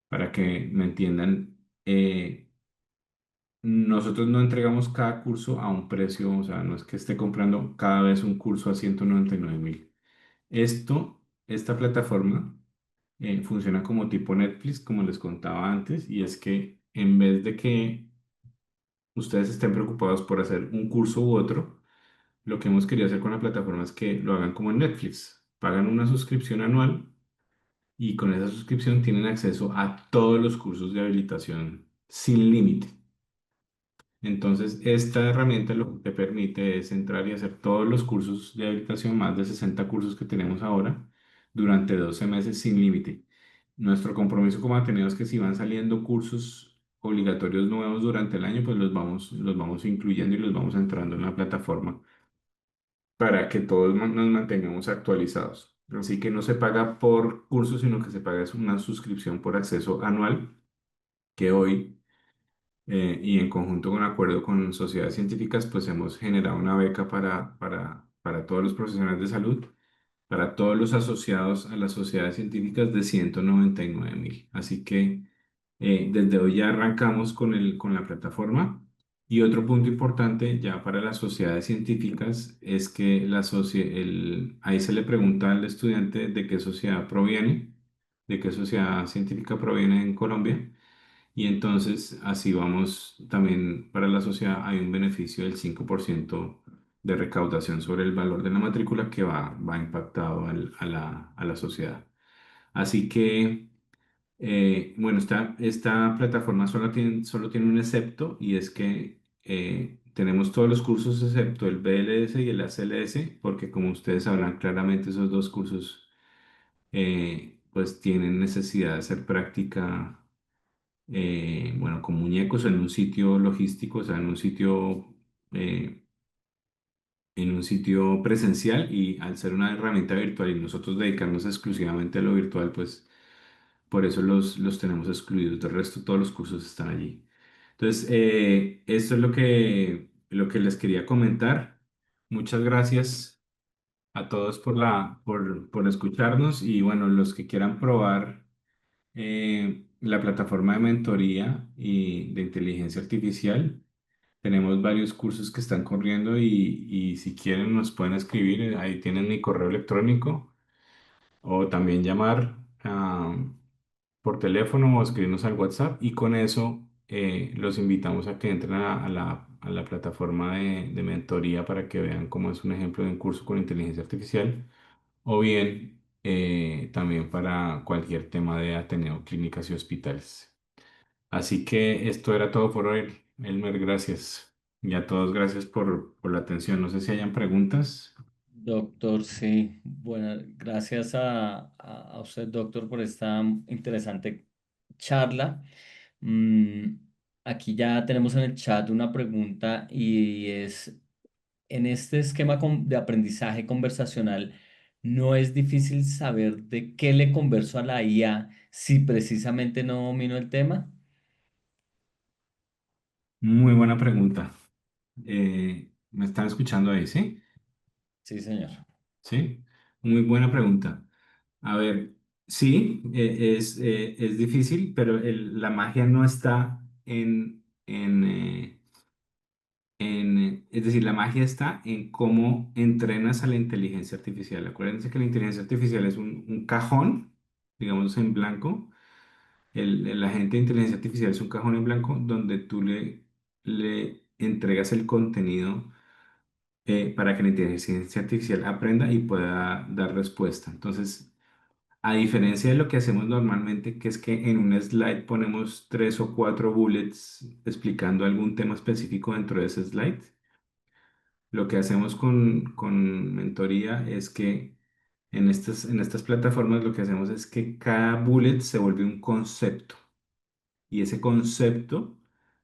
Speaker 3: para que me entiendan. Nosotros no entregamos cada curso a un precio, o sea, no es que esté comprando cada vez un curso a 199.000. Esta plataforma funciona como tipo Netflix, como les contaba antes, y es que en vez de que ustedes estén preocupados por hacer un curso u otro, lo que hemos querido hacer con la plataforma es que lo hagan como en Netflix. Pagan una suscripción anual y con esa suscripción tienen acceso a todos los cursos de habilitación sin límite. Entonces, esta herramienta lo que te permite es entrar y hacer todos los cursos de habilitación, más de 60 cursos que tenemos ahora, durante 12 meses sin límite. Nuestro compromiso como Ateneo es que si van saliendo cursos obligatorios nuevos durante el año, pues los vamos incluyendo y los vamos entrando en la plataforma para que todos nos mantengamos actualizados. Así que no se paga por curso, sino que se paga es una suscripción por acceso anual, que hoy y en conjunto con acuerdo con sociedades científicas, pues hemos generado una beca para todos los profesionales de salud para todos los asociados a las sociedades científicas de 199.000. Así que desde hoy ya arrancamos con la plataforma. Y otro punto importante ya para las sociedades científicas es que ahí se le pregunta al estudiante de qué sociedad proviene, de qué sociedad científica proviene en Colombia. Y entonces así vamos, también para la sociedad hay un beneficio del 5% de recaudación sobre el valor de la matrícula que va impactado a la sociedad. Así que, bueno, esta plataforma solo tiene un excepto y es que tenemos todos los cursos excepto el BLS y el ACLS, porque como ustedes sabrán claramente esos dos cursos pues tienen necesidad de hacer práctica bueno, con muñecos en un sitio logístico, o sea, eh, en un sitio presencial y al ser una herramienta virtual y nosotros dedicarnos exclusivamente a lo virtual, pues por eso los tenemos excluidos. Del resto, todos los cursos están allí. Entonces, esto es lo que les quería comentar. Muchas gracias a todos por escucharnos y bueno, los que quieran probar la plataforma de mentoría y de inteligencia artificial. Tenemos varios cursos que están corriendo y si quieren nos pueden escribir, ahí tienen mi correo electrónico o también llamar por teléfono o escribirnos al WhatsApp y con eso los invitamos a que entren a la plataforma de mentoría para que vean cómo es un ejemplo de un curso con inteligencia artificial o bien también para cualquier tema de Ateneo, clínicas y hospitales. Así que esto era todo por hoy, Elmer, gracias. Y a todos gracias por la atención. No sé si hayan preguntas.
Speaker 2: Doctor, sí. Bueno, gracias a usted, doctor, por esta interesante charla. Mm, Aquí ya tenemos en el chat una pregunta y es, en este esquema de aprendizaje conversacional, ¿no es difícil saber de qué le converso a la IA si precisamente no domino el tema?
Speaker 3: Muy buena pregunta. ¿Me están escuchando ahí? ¿Sí?
Speaker 2: Sí, señor.
Speaker 3: ¿Sí? Muy buena pregunta. A ver, sí, es difícil, pero la magia no está es decir, la magia está en cómo entrenas a la inteligencia artificial. Acuérdense que la inteligencia artificial es un cajón, digamos en blanco. El agente de inteligencia artificial es un cajón en blanco donde tú le entregas el contenido para que la inteligencia artificial aprenda y pueda dar respuesta. Entonces, a diferencia de lo que hacemos normalmente, que es que en un slide ponemos tres o cuatro bullets explicando algún tema específico dentro de ese slide, lo que hacemos con mentoría es que en estas plataformas lo que hacemos es que cada bullet se vuelve un concepto y ese concepto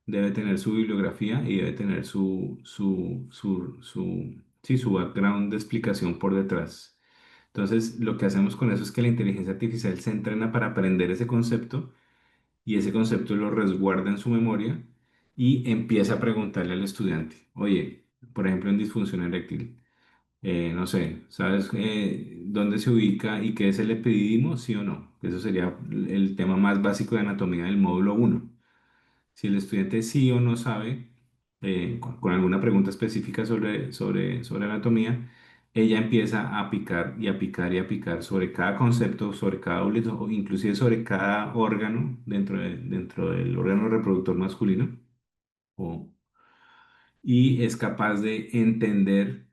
Speaker 3: debe tener su bibliografía y debe tener sí, su background de explicación por detrás. Entonces, lo que hacemos con eso es que la inteligencia artificial se entrena para aprender ese concepto y ese concepto lo resguarda en su memoria y empieza a preguntarle al estudiante, oye, por ejemplo, en disfunción eréctil, no sé, ¿sabes dónde se ubica y qué es el epididimo? ¿Sí o no? Eso sería el tema más básico de anatomía del módulo uno. Si el estudiante sí o no sabe, con alguna pregunta específica sobre anatomía, ella empieza a picar y a picar y a picar sobre cada concepto, sobre cada boleto, o inclusive sobre cada órgano dentro del órgano reproductor masculino, o- y es capaz de entender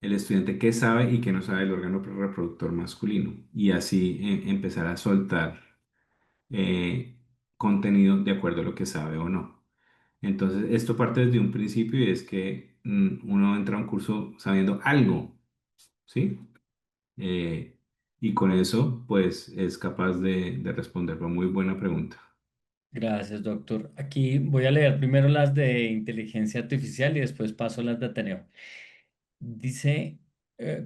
Speaker 3: el estudiante qué sabe y qué no sabe del órgano reproductor masculino, y así empezar a soltar eh, contenido de acuerdo a lo que sabe o no. Entonces, esto parte desde un principio y es que uno entra a un curso sabiendo algo, ¿sí? Eh, y con eso, pues, es capaz de responder. Fue muy buena pregunta.
Speaker 2: Gracias, doctor. Aquí voy a leer primero las de inteligencia artificial y después paso a las de Ateneo. Dice,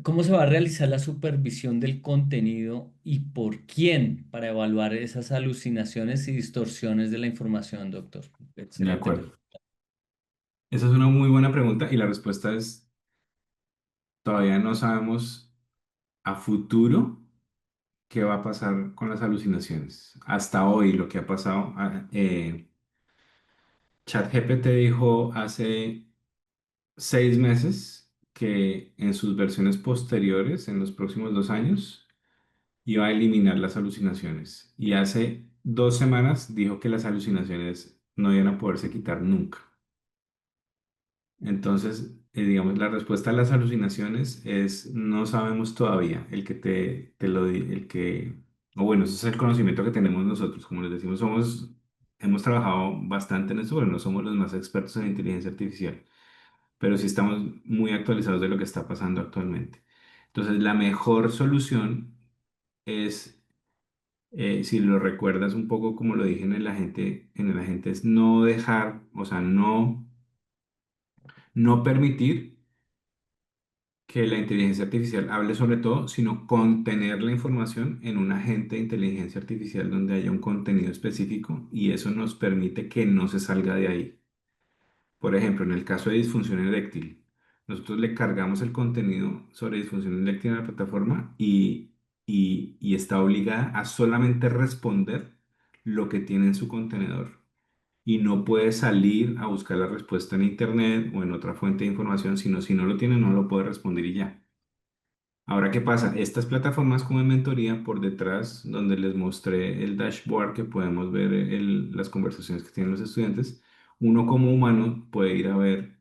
Speaker 2: ¿cómo se va a realizar la supervisión del contenido y por quién para evaluar esas alucinaciones y distorsiones de la información, doctor?
Speaker 3: De
Speaker 2: Excelente
Speaker 3: acuerdo.
Speaker 2: pregunta.
Speaker 3: Esa es una muy buena pregunta y la respuesta es, todavía no sabemos a futuro, ¿qué va a pasar con las alucinaciones? Hasta hoy, lo que ha pasado, ChatGPT dijo hace 6 meses que en sus versiones posteriores, en los próximos 2 años, iba a eliminar las alucinaciones. Y hace 2 semanas dijo que las alucinaciones no iban a poderse quitar nunca. Entonces, digamos, la respuesta a las alucinaciones es no sabemos todavía. O bueno, ese es el conocimiento que tenemos nosotros. Como les decimos, hemos trabajado bastante en esto, pero no somos los más expertos en inteligencia artificial, pero sí estamos muy actualizados de lo que está pasando actualmente. Entonces, la mejor solución es, si lo recuerdas un poco como lo dije en el agente, es no dejar, o sea, no permitir que la inteligencia artificial hable sobre todo, sino contener la información en un agente de inteligencia artificial donde haya un contenido específico y eso nos permite que no se salga de ahí. Por ejemplo, en el caso de disfunción eréctil, nosotros le cargamos el contenido sobre disfunción eréctil a la plataforma y está obligada a solamente responder lo que tiene en su contenedor. Y no puede salir a buscar la respuesta en internet o en otra fuente de información, sino si no lo tiene, no lo puede responder y ya. Ahora, ¿qué pasa? Estas plataformas como en mentoría por detrás, donde les mostré el dashboard que podemos ver las conversaciones que tienen los estudiantes, uno como humano puede ir a ver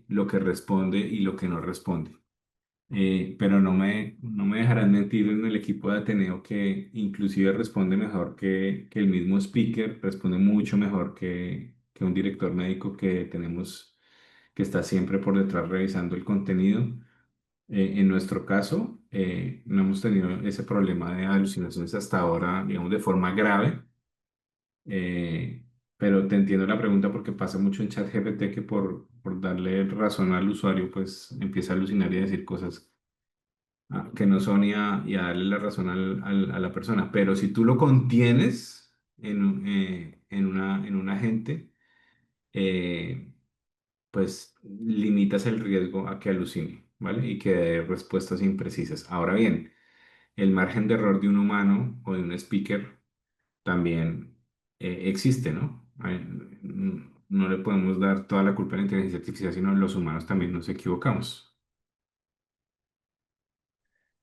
Speaker 3: lo que responde y lo que no responde. Pero no me dejarán mentir en el equipo de Ateneo que inclusive responde mejor que el mismo speaker, responde mucho mejor que un director médico que tenemos que está siempre por detrás revisando el contenido. En nuestro caso, no hemos tenido ese problema de alucinaciones hasta ahora, digamos, de forma grave, eh, pero te entiendo la pregunta porque pasa mucho en ChatGPT que por darle razón al usuario, pues empieza a alucinar y a decir cosas que no son y a darle la razón a la persona. Pero si tú lo contienes en un agente, eh, pues limitas el riesgo a que alucine, ¿vale? Y que dé respuestas imprecisas. Ahora bien, el margen de error de un humano o de un speaker también existe, ¿no? No le podemos dar toda la culpa a la inteligencia artificial, sino los humanos también nos equivocamos.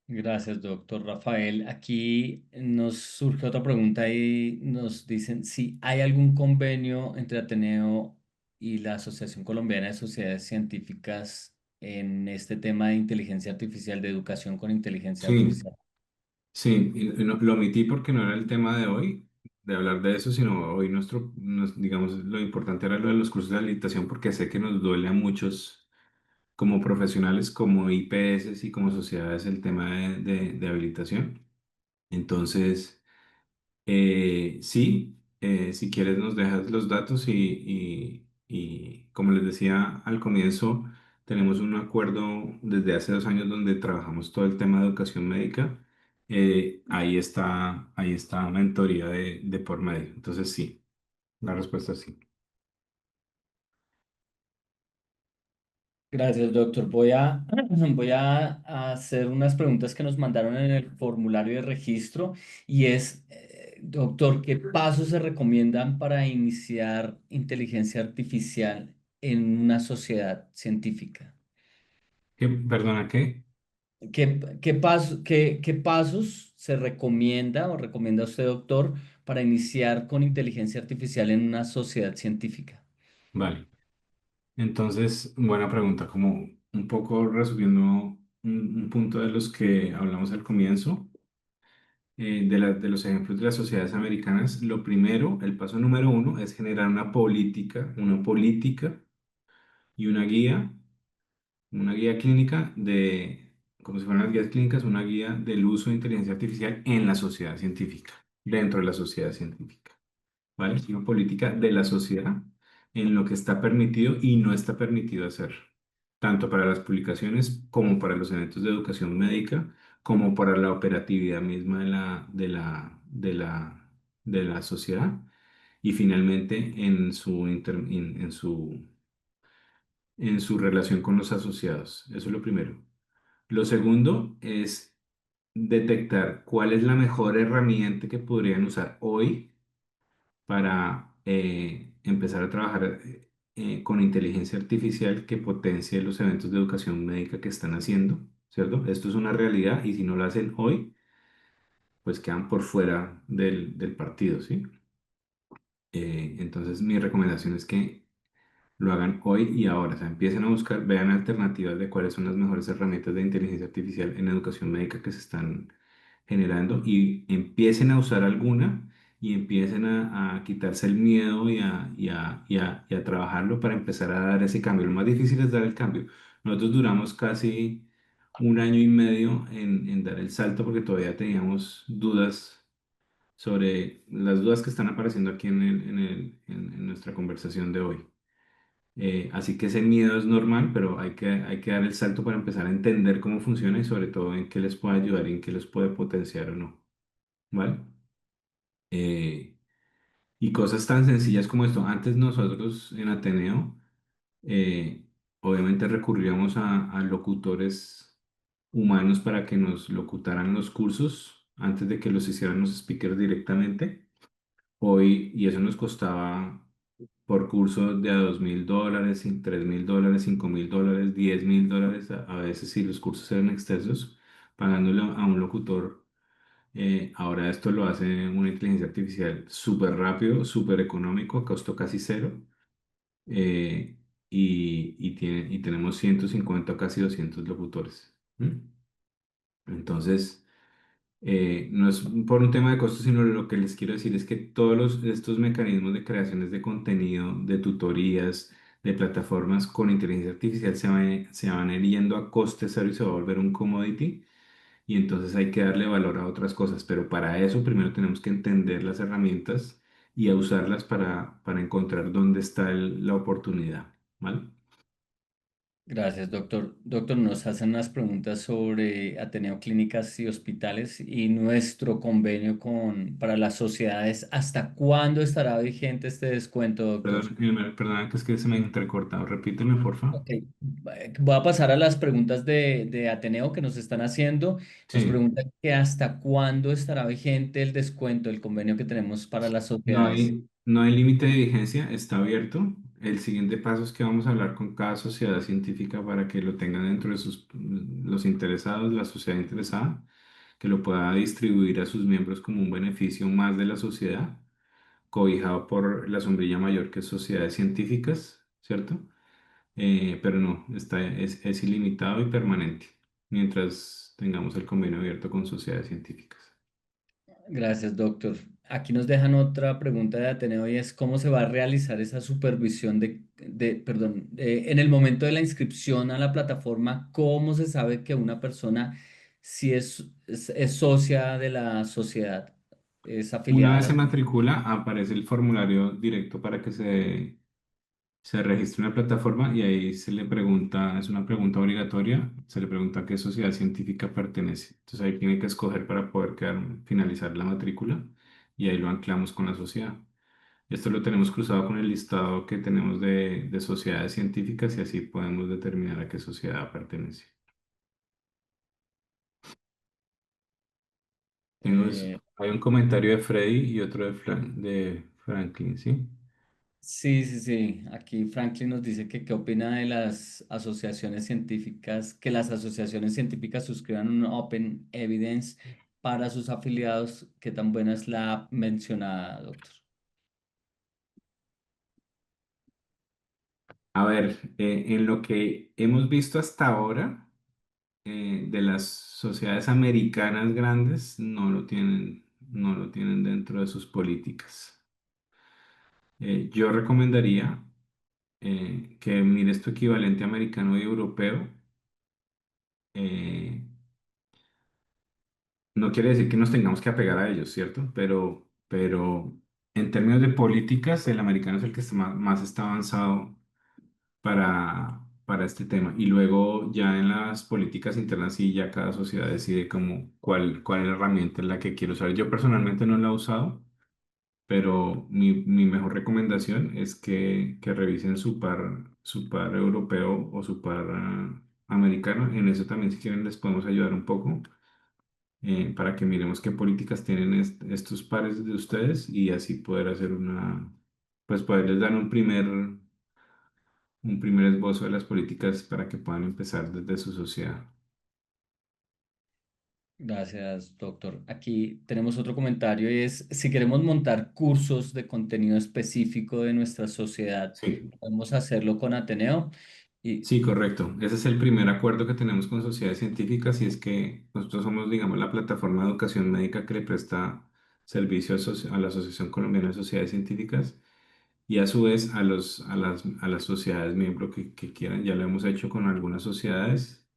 Speaker 2: Gracias, doctor Rafael. Aquí nos surge otra pregunta y nos dicen si hay algún convenio entre Ateneo y la Asociación Colombiana de Sociedades Científicas en este tema de inteligencia artificial, de educación con inteligencia
Speaker 3: Sí,
Speaker 2: artificial.
Speaker 3: sí, y lo omití porque no era el tema de hoy, de hablar de eso, sino hoy digamos, lo importante era lo de los cursos de habilitación porque sé que nos duele a muchos como profesionales, como IPS y como sociedades el tema de habilitación. Entonces, sí, si quieres nos dejas los datos y como les decía al comienzo, tenemos un acuerdo desde hace 2 años donde trabajamos todo el tema de educación médica. Ahí está mentoría de por medio. Entonces, sí, la respuesta es sí.
Speaker 2: Gracias, doctor. Voy a hacer unas preguntas que nos mandaron en el formulario de registro y es, doctor, ¿qué pasos se recomiendan para iniciar inteligencia artificial en una sociedad científica?
Speaker 3: ¿Perdona qué?
Speaker 2: Qué pasos se recomienda o recomienda usted, doctor, para iniciar con inteligencia artificial en una sociedad científica?
Speaker 3: Vale. Entonces, buena pregunta. Como un poco resumiendo un punto de los que hablamos al comienzo, de los ejemplos de las sociedades americanas, lo primero, el paso número uno es generar una política y una guía clínica como si fueran las guías clínicas, una guía del uso de inteligencia artificial en la sociedad científica, dentro de la sociedad científica. ¿Vale? Es una política de la sociedad en lo que está permitido y no está permitido hacer, tanto para las publicaciones como para los eventos de educación médica, como para la operatividad misma de la sociedad y finalmente en su relación con los asociados. Eso es lo primero. Lo segundo es detectar cuál es la mejor herramienta que podrían usar hoy para empezar a trabajar con inteligencia artificial que potencie los eventos de educación médica que están haciendo, ¿cierto? Esto es una realidad y si no lo hacen hoy, pues quedan por fuera del partido, ¿sí? Entonces, mi recomendación es que lo hagan hoy y ahora, o sea, empiecen a buscar, vean alternativas de cuáles son las mejores herramientas de inteligencia artificial en educación médica que se están generando y empiecen a usar alguna y empiecen a quitarse el miedo y a trabajarlo para empezar a dar ese cambio. Lo más difícil es dar el cambio. Nosotros duramos casi un año y medio en dar el salto porque todavía teníamos dudas sobre las dudas que están apareciendo aquí en nuestra conversación de hoy. Así que ese miedo es normal, pero hay que dar el salto para empezar a entender cómo funciona y sobre todo en qué les puede ayudar y en qué les puede potenciar o no. ¿Vale? Eh, y cosas tan sencillas como esto. Antes nosotros en Ateneo, eh, obviamente recurríamos a locutores humanos para que nos locutaran los cursos antes de que los hicieran los speakers directamente. Hoy, y eso nos costaba por curso de a $2.000, $3.000, $5.000, $10.000, a veces si los cursos eran extensos, pagándole a un locutor. Ahora esto lo hace una inteligencia artificial súper rápido, súper económico, costó casi cero. eh, y tenemos 150 o casi 200 locutores. ¿Mm? Entonces, no es por un tema de costo, sino lo que les quiero decir es que estos mecanismos de creaciones de contenido, de tutorías, de plataformas con inteligencia artificial se van a ir yendo a coste cero y se va a volver un commodity y entonces hay que darle valor a otras cosas, pero para eso primero tenemos que entender las herramientas y a usarlas para encontrar dónde está la oportunidad, ¿vale?
Speaker 2: Gracias, doctor. Doctor, nos hacen unas preguntas sobre Ateneo Clínicas y Hospitales y nuestro convenio para las sociedades. ¿Hasta cuándo estará vigente este descuento, doctor?
Speaker 3: Perdón, perdón, que es que se me ha entrecortado. Repíteme, porfa.
Speaker 2: Ok, voy a pasar a las preguntas de Ateneo que nos están haciendo. Nos
Speaker 3: Sí.
Speaker 2: preguntan que hasta cuándo estará vigente el descuento, el convenio que tenemos para las
Speaker 3: No
Speaker 2: sociedades.
Speaker 3: hay, no hay límite de vigencia, está abierto. El siguiente paso es que vamos a hablar con cada sociedad científica para que lo tengan dentro de los interesados, la sociedad interesada, que lo pueda distribuir a sus miembros como un beneficio más de la sociedad, cobijado por la sombrilla mayor que es sociedades científicas, ¿cierto? Pero no, es ilimitado y permanente, mientras tengamos el convenio abierto con sociedades científicas.
Speaker 2: Gracias, doctor. Aquí nos dejan otra pregunta de Ateneo y es cómo se va a realizar esa supervisión perdón, en el momento de la inscripción a la plataforma, cómo se sabe que una persona si es socia de la sociedad, es
Speaker 3: Una
Speaker 2: afiliada a
Speaker 3: vez se
Speaker 2: la...
Speaker 3: matricula, aparece el formulario directo para que se registre en la plataforma y ahí se le pregunta, es una pregunta obligatoria, se le pregunta a qué sociedad científica pertenece. Entonces ahí tiene que escoger para poder finalizar la matrícula y ahí lo anclamos con la sociedad. Esto lo tenemos cruzado con el listado que tenemos de sociedades científicas y así podemos determinar a qué sociedad pertenece.
Speaker 2: Eh,
Speaker 3: Hay un comentario de Freddy y otro de Franklin, ¿sí?
Speaker 2: sí, sí, sí. Aquí Franklin nos dice que qué opina de las asociaciones científicas, que las asociaciones científicas suscriban un Open Evidence para sus afiliados. ¿Qué tan buena es la mencionada, doctor?
Speaker 3: A ver, en lo que hemos visto hasta ahora de las sociedades americanas grandes, no lo tienen dentro de sus políticas. Yo recomendaría que mires tu equivalente americano y europeo. Eh, no quiere decir que nos tengamos que apegar a ellos, ¿cierto? Pero en términos de políticas, el americano es el que más está avanzado para este tema. Y luego ya en las políticas internas sí ya cada sociedad decide como cuál herramienta es la que quiere usar. Yo personalmente no la he usado, pero mi mejor recomendación es que revisen su par europeo o su par americano. En eso también, si quieren, les podemos ayudar un poco para que miremos qué políticas tienen estos pares de ustedes y así poder hacer pues poderles dar un primer esbozo de las políticas para que puedan empezar desde su sociedad.
Speaker 2: Gracias, doctor. Aquí tenemos otro comentario y es, si queremos montar cursos de contenido específico de nuestra sociedad,
Speaker 3: Sí.
Speaker 2: podemos hacerlo con Ateneo. Y
Speaker 3: Sí, correcto. Ese es el primer acuerdo que tenemos con sociedades científicas y es que nosotros somos, digamos, la plataforma de educación médica que le presta servicio a la Asociación Colombiana de Sociedades Científicas y a su vez a las sociedades miembros que quieran. Ya lo hemos hecho con algunas sociedades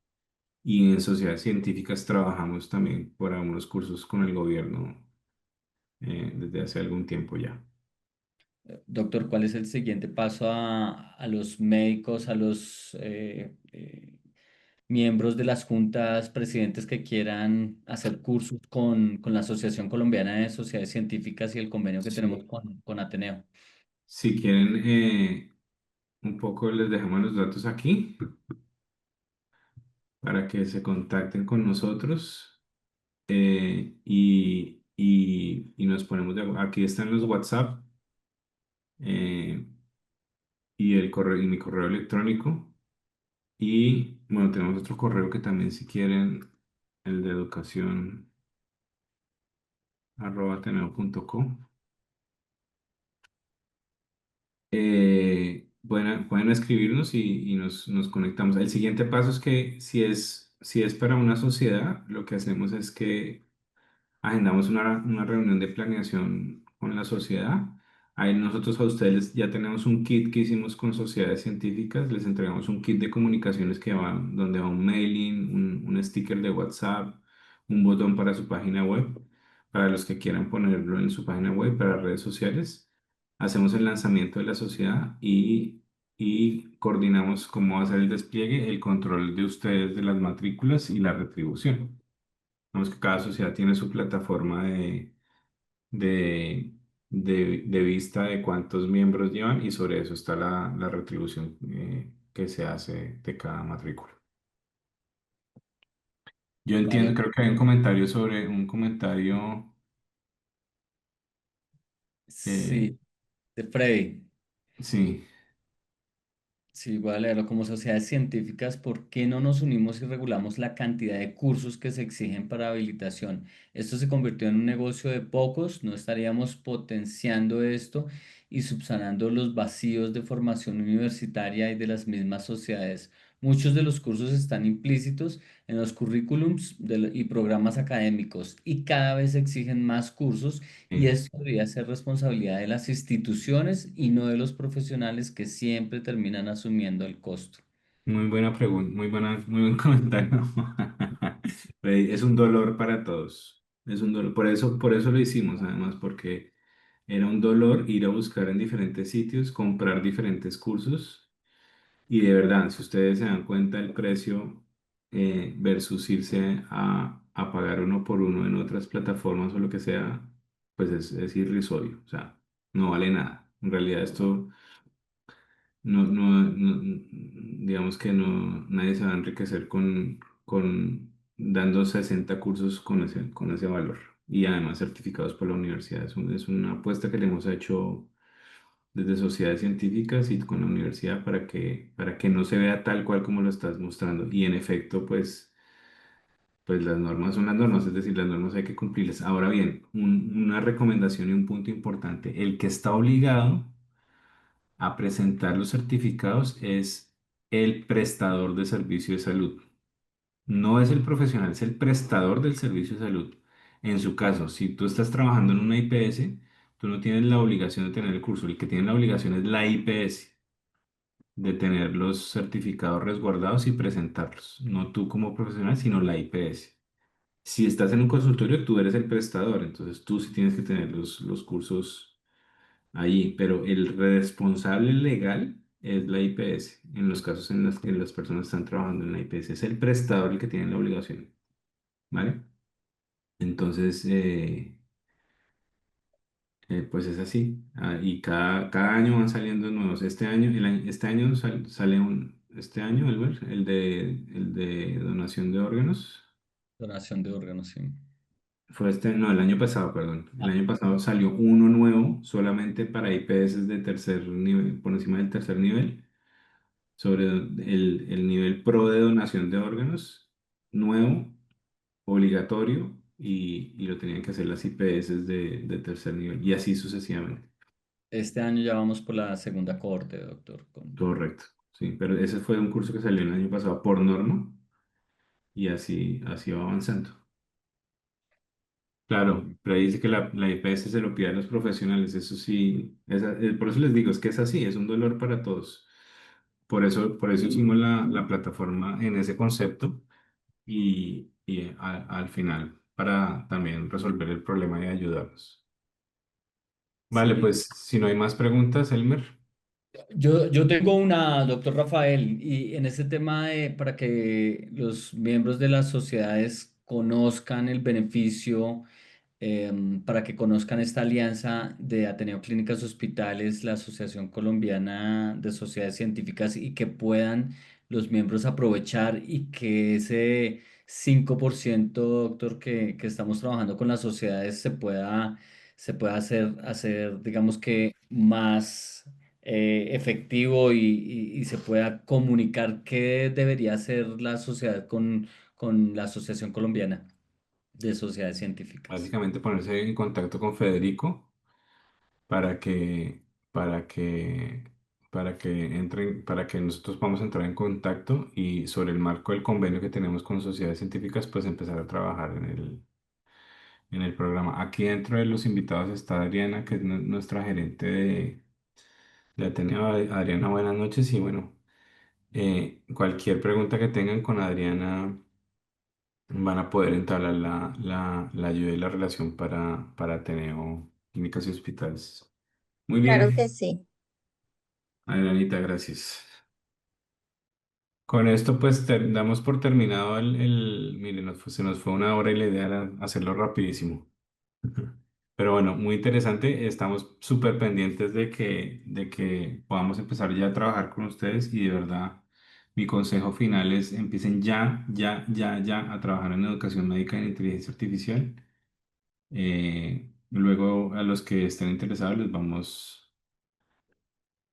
Speaker 3: y en sociedades científicas trabajamos también por algunos cursos con el gobierno desde hace algún tiempo ya.
Speaker 2: doctor, ¿cuál es el siguiente paso a los médicos, a los miembros de las juntas, presidentes que quieran hacer cursos con la Asociación Colombiana de Sociedades Científicas y el convenio que tenemos
Speaker 3: Sí.
Speaker 2: con Ateneo?
Speaker 3: Si quieren, un poco les dejamos los datos aquí para que se contacten con nosotros y nos ponemos de acuerdo. Aquí están los WhatsApp eh, y el correo y mi correo electrónico. Y bueno, tenemos otro correo que también si quieren, el de educación arroba ateneo.co. Pueden escribirnos y nos conectamos. El siguiente paso es que si es para una sociedad, lo que hacemos es que agendamos una reunión de planeación con la sociedad. Ahí nosotros a ustedes ya tenemos un kit que hicimos con sociedades científicas. Les entregamos un kit de comunicaciones donde va un mailing, un sticker de WhatsApp, un botón para su página web, para los que quieran ponerlo en su página web, para redes sociales. Hacemos el lanzamiento de la sociedad y coordinamos cómo va a ser el despliegue, el control de ustedes de las matrículas y la retribución. Vemos que cada sociedad tiene su plataforma de, de vista de cuántos miembros llevan y sobre eso está la retribución que se hace de cada matrícula. Yo entiendo,
Speaker 2: Vale,
Speaker 3: creo que hay un comentario sobre un comentario. eh,
Speaker 2: sí, de Freddy.
Speaker 3: sí,
Speaker 2: Sí, voy a leerlo como sociedades científicas. ¿Por qué no nos unimos y regulamos la cantidad de cursos que se exigen para habilitación? Esto se convirtió en un negocio de pocos, no estaríamos potenciando esto y subsanando los vacíos de formación universitaria y de las mismas sociedades. Muchos de los cursos están implícitos en los currículums y programas académicos y cada vez se exigen más cursos y
Speaker 3: sí.
Speaker 2: esto debería ser responsabilidad de las instituciones y no de los profesionales que siempre terminan asumiendo el costo.
Speaker 3: Muy buena pregunta, muy buen comentario. Es un dolor para todos. Es un dolor. Por eso lo hicimos, además, porque era un dolor ir a buscar en diferentes sitios, comprar diferentes cursos. Y de verdad, si ustedes se dan cuenta el precio versus irse a pagar uno por uno en otras plataformas o lo que sea, pues es irrisorio. O sea, no vale nada. En realidad esto digamos que no, nadie se va a enriquecer con dando 60 cursos con ese valor. Y además certificados por la universidad. Es una apuesta que le hemos hecho desde sociedades científicas y con la universidad para que no se vea tal cual como lo estás mostrando. Y en efecto, pues las normas son las normas, es decir, las normas hay que cumplirlas. Ahora bien, una recomendación y un punto importante, el que está obligado a presentar los certificados es el prestador de servicio de salud. No es el profesional, es el prestador del servicio de salud. En su caso, si tú estás trabajando en una IPS, tú no tienes la obligación de tener el curso. El que tiene la obligación es la IPS de tener los certificados resguardados y presentarlos. No tú como profesional, sino la IPS. Si estás en un consultorio, tú eres el prestador, entonces tú sí tienes que tener los cursos ahí, pero el responsable legal es la IPS, en los casos en los que las personas están trabajando en la IPS. Es el prestador el que tiene la obligación, ¿vale? Entonces, pues es así. Y cada año van saliendo nuevos. Este año, este año este año, Albert, el de donación de órganos.
Speaker 2: Donación de órganos, sí.
Speaker 3: Fue este, no, el año pasado, perdón. El
Speaker 2: Ah,
Speaker 3: año pasado salió uno nuevo solamente para IPS de tercer nivel, por encima del tercer nivel, sobre el nivel pro de donación de órganos, nuevo, obligatorio, y lo tenían que hacer las IPS de tercer nivel, y así sucesivamente.
Speaker 2: este año ya vamos por la segunda cohorte, doctor.
Speaker 3: Correcto, sí, pero ese fue un curso que salió el año pasado por norma, y así va avanzando. Claro, pero ahí dice que la IPS se lo pide a los profesionales, eso sí, por eso les digo, es que es así, es un dolor para todos. Por eso hicimos la plataforma en ese concepto y al final para también resolver el problema y ayudarlos. Vale,
Speaker 2: Sí.
Speaker 3: pues si no hay más preguntas, Elmer,
Speaker 2: Yo tengo una, doctor Rafael, y en ese tema de, para que los miembros de las sociedades conozcan el beneficio, para que conozcan esta alianza de Ateneo Clínicas Hospitales, la Asociación Colombiana de Sociedades Científicas, y que puedan los miembros aprovechar y que ese 5%, doctor, que estamos trabajando con las sociedades se pueda hacer, digamos que más efectivo y se pueda comunicar qué debería hacer la sociedad con la Asociación Colombiana de Sociedades Científicas.
Speaker 3: básicamente ponerse en contacto con Federico para que, para que, para que nosotros podamos entrar en contacto y sobre el marco del convenio que tenemos con sociedades científicas, pues empezar a trabajar en el programa. Aquí dentro de los invitados está Adriana, que es nuestra gerente de Ateneo. Adriana, buenas noches y bueno, cualquier pregunta que tengan con Adriana van a poder entablar la ayuda y la relación para Ateneo Clínicas y Hospitales. Muy
Speaker 4: Claro
Speaker 3: bien,
Speaker 4: que sí.
Speaker 3: Adrianita, gracias. Con esto pues damos por terminado miren, se nos fue una hora y la idea era hacerlo rapidísimo. Pero bueno, muy interesante. Estamos súper pendientes de que podamos empezar ya a trabajar con ustedes y de verdad mi consejo final es empiecen ya a trabajar en educación médica y en inteligencia artificial. Luego a los que estén interesados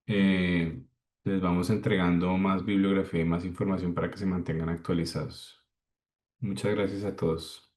Speaker 3: eh, les vamos entregando más bibliografía y más información para que se mantengan actualizados. Muchas gracias a todos.